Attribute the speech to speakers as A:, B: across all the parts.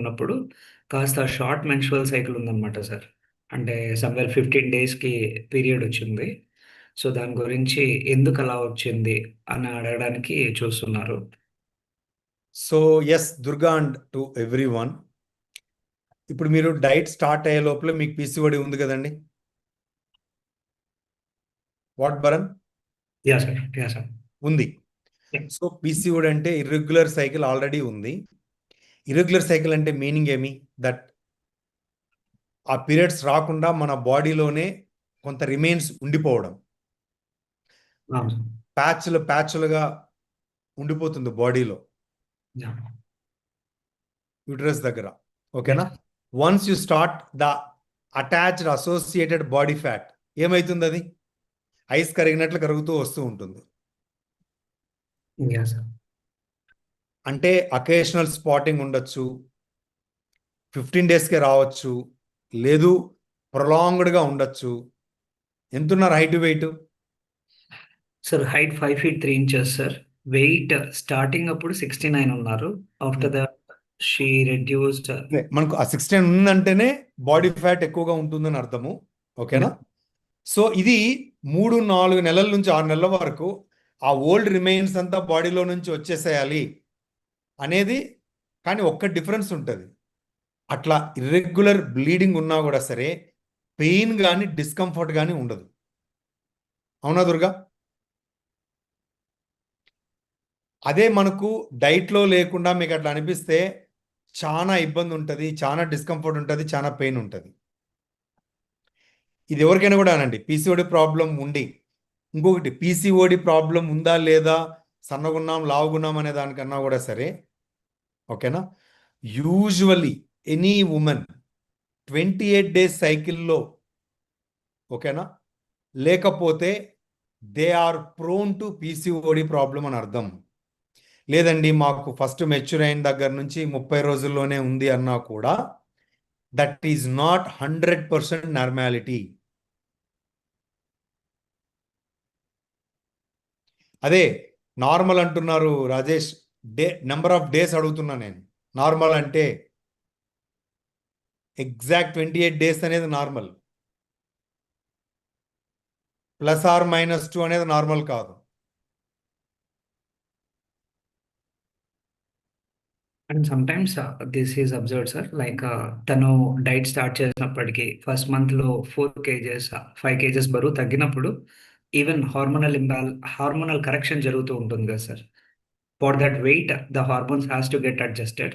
A: ఉన్నప్పుడు కాస్త short menstrual cycle ఉందన్నమాట సార్. అంటే సమ్‌వేర్ 15 డేస్‌కి పీరియడ్ వచ్చింది. సో, దాని గురించి ఎందుకలా వచ్చింది అని అడగడానికి చూస్తున్నారు.
B: So yes Durga and to everyone. ఇప్పుడు మీరు డైట్ స్టార్ట్ అయ్యే లోపల మీకు పీసీఓడి ఉంది కదండి. వాట్ భరన్?
A: యాహ్! సార్. యాహ్! సార్.
B: ఉంది.
A: యాహ్!
B: సో పీసీఓడి అంటే ఇర్రెగ్యులర్ సైకిల్ ఆల్రెడీ ఉంది. ఇర్రెగ్యులర్ సైకిల్ అంటే మీనింగ్ ఏమి? దట్ ఆ పీరియడ్స్ రాకుండా మన బాడీలోనే కొంత రిమైన్స్ ఉండిపోవడం,
A: అవును సార్.
B: ప్యాచ్లుగా ఉండిపోతుంది బాడీలో,
A: యాహ్!
B: యూటరస్ దగ్గర. ఓకేనా?
A: Yes.
B: Once you start the attached associated body fat, ఏమవుతుంది? అది ఐస్ కరిగినట్లు కరుగుతూ వస్తూ ఉంటుంది.
A: యాహ్! సార్.
B: అంటే అకేషనల్ స్పాటింగ్ ఉండొచ్చు, 15 డేస్కే రావచ్చు, లేదు ప్రొలాంగ్డ్గా ఉండొచ్చు. ఎంతున్నారు height weight?
A: Sir height 5 feet 3 inches sir. Weight starting అప్పుడు 69 ఉన్నారు. After that she reduced.
B: మనకు ఆ 16 ఉందంటేనే బాడీ ఫ్యాట్ ఎక్కువగా ఉంటుందని అర్థము. ఓకేనా? సో ఇది 3-4 నెలల నుంచి 6 నెలల వరకు ఆ ఓల్డ్ రిమైన్స్ అంతా బాడీలో నుంచి వచ్చేసేయాలి అనేది. కానీ ఒక్క డిఫరెన్స్ ఉంటుంది, అట్లా ఇర్రెగ్యులర్ బ్లీడింగ్ ఉన్నా కూడా సరే పెయిన్ కానీ డిస్కంఫర్ట్ కానీ ఉండదు. అవునా దుర్గా? అదే మనకు డైట్లో లేకుండా మీకు అట్లా అనిపిస్తే చాలా ఇబ్బంది ఉంటుంది, చాలా డిస్కంఫర్ట్ ఉంటుంది, చాలా పెయిన్ ఉంటుంది. ఇది ఎవరికైనా కూడా అనండి, పీసీఓడి ప్రాబ్లం ఉండి. ఇంకొకటి, పీసీఓడి ప్రాబ్లం ఉందా లేదా, సన్నగున్నాం లావుగున్నాం అనే దానికన్నా కూడా సరే, ఓకేనా, యూజువల్లీ ఎనీ ఉమెన్ 28 డేస్ సైకిల్లో, ఓకేనా, లేకపోతే they are prone to PCOD problem అని అర్థం. లేదండి మాకు ఫస్ట్ మెచ్యూర్ అయిన దగ్గర నుంచి 30 రోజుల్లోనే ఉంది అన్నా కూడా దట్ ఈజ్ నాట్ 100% నార్మాలిటీ. అదే నార్మల్ అంటున్నారు రాజేష్, నెంబర్ ఆఫ్ డేస్ అడుగుతున్నా నేను. నార్మల్ అంటే ఎగ్జాక్ట్ 28 డేస్ అనేది నార్మల్, +or -2 అనేది నార్మల్ కాదు.
A: And sometimes this is observed sir. Like తను డైట్ స్టార్ట్ చేసినప్పటికి ఫస్ట్ మంత్‌లో 4 కేజెస్, 5 కేజెస్ బరువు తగ్గినప్పుడు ఈవెన్ హార్మోనల్ కరెక్షన్ జరుగుతూ ఉంటుంది కదా sir. For that weight the hormones has to get adjusted.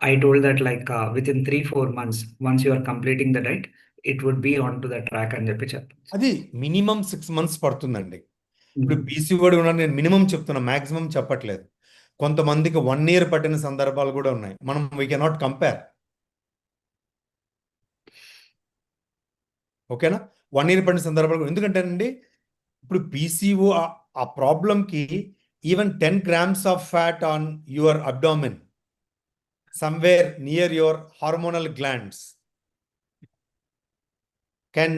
A: I told that like within 3-4 months once you are completing the diet it would be on to the track అని చెప్పి చెప్పాను.
B: అది minimum 6 months పడుతుందండి. ఇప్పుడు PCOD ఉన్న నేను minimum చెప్తున్నా, maximum చెప్పట్లేదు. కొంతమందికి 1 year పట్టిన సందర్భాలు కూడా ఉన్నాయి. మనం వీ కెనాట్ కంపేర్. ఓకేనా? 1 year పడిన సందర్భాలు, ఎందుకంటేనండి ఇప్పుడు పీసీఓ ఆ ప్రాబ్లంకి even 10 grams of fat on your abdomen somewhere near your hormonal glands can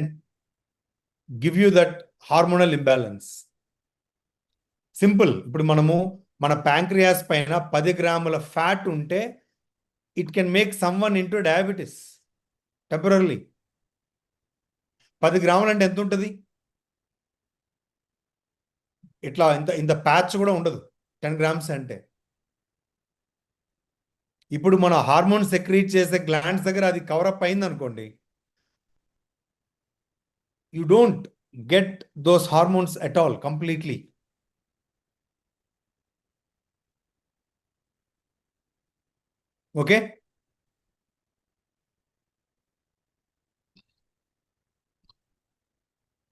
B: give you that hormonal imbalance. Simple. ఇప్పుడు మనము మన ప్యాంక్రియాస్ పైన 10 గ్రాముల ఫ్యాట్ ఉంటే it can make someone into diabetes temporary. 10 గ్రాములు అంటే ఎంత ఉంటుంది? ఇట్లా ఇంత ప్యాచ్ కూడా ఉండదు 10 grams అంటే. ఇప్పుడు మన హార్మోన్ సెక్రీట్ చేసే గ్లాండ్స్ దగ్గర అది కవరప్ అయింది అనుకోండి, you don't get those hormones at all completely. Okay?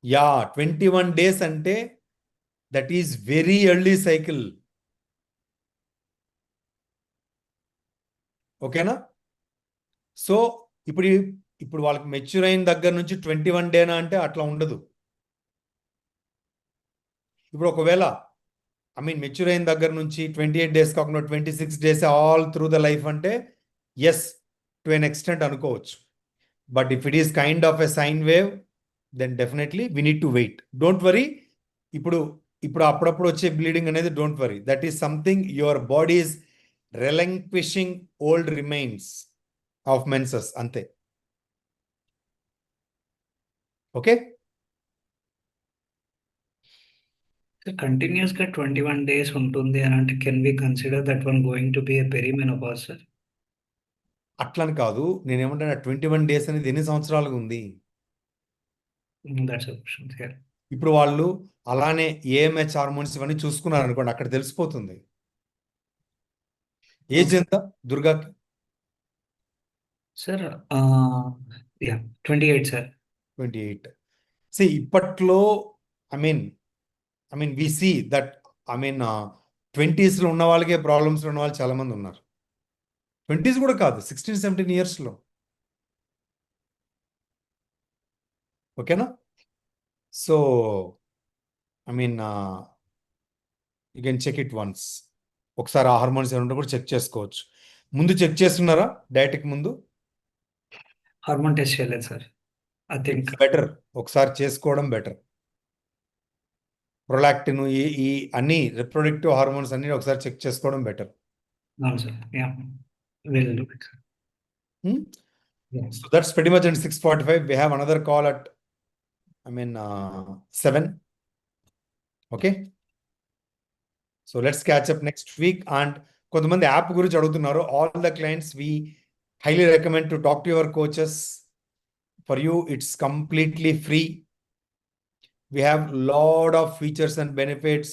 B: Yeah, 21 days అంటే that is very early cycle. ఓకేనా? సో ఇప్పుడు వాళ్ళకి మెచ్యూర్ అయిన దగ్గర నుంచి 21 డేనా అంటే అట్లా ఉండదు. ఇప్పుడు ఒకవేళ మెచ్యూర్ అయిన దగ్గర నుంచి 28 days కాకుండా 26 days all through the life అంటే ఎస్, టు ఎన్ ఎక్స్టెంట్ అనుకోవచ్చు. But if it is kind of a sine wave then definitely we need to wait. Don't worry. ఇప్పుడు అప్పుడప్పుడు వచ్చే బ్లీడింగ్ అనేది don't worry, that is something your body is relinquishing old remains. Of menses అంతే. Okay.
A: Continuous గా 21 days ఉంటుంది అని అంటే can we consider that one going to be a perimenopause sir?
B: అట్లని కాదు, నేనేమంటాను 21 డేస్ అనేది ఎన్ని సంవత్సరాలుగా ఉంది.
A: That's question sir.
B: ఇప్పుడు వాళ్ళు అలానే ఏఎంహెచ్ హార్మోన్స్ ఇవన్నీ చూసుకున్నారు అనుకోండి, అక్కడ తెలిసిపోతుంది. ఏజ్ ఎంత దుర్గాకి?
A: Sir yeah 28 sir.
B: 28. ఇప్పట్లో I mean we see that 20s ఉన్న వాళ్ళకే ప్రాబ్లమ్స్ ఉన్న వాళ్ళు చాలా మంది ఉన్నారు. 20s కూడా కాదు, 16-17 ఇయర్స్లో. ఓకేనా? So you can check it once. ఒకసారి ఆ హార్మోన్స్ ఏమైనా కూడా చెక్ చేసుకోవచ్చు. ముందు చెక్ చేస్తున్నారా డైట్కి ముందు?
A: హార్మోన్ టెస్ట్ చేయలేదు సార్. ఐ థింక్
B: బెటర్, ఒకసారి చేసుకోవడం బెటర్. ప్రొలాక్టిన్ ఈ అన్ని రిప్రొడక్టివ్ హార్మోన్స్ అన్ని ఒకసారి చెక్ చేసుకోవడం బెటర్.
A: అవును sir. Yeah will do it sir.
B: So that's pretty much in 6:45. We have another call at 7. Okay. So let's catch up next week. And కొంతమంది app గురించి అడుగుతున్నారు. All the clients, we highly recommend to talk to your coaches. For you, it's completely free. We have lot of features and benefits.